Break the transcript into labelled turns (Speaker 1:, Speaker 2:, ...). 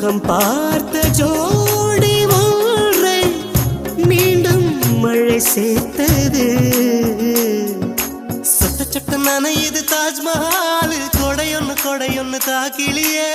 Speaker 1: முகம் பார்த்த ஜோடி ஒன்றை மீண்டும் மழை சேர்த்தது. சொட்ட சொட்ட நனையுது தாஜ்மஹால், கொடையொன்னு கொடையொன்னு தாக்கிலியே.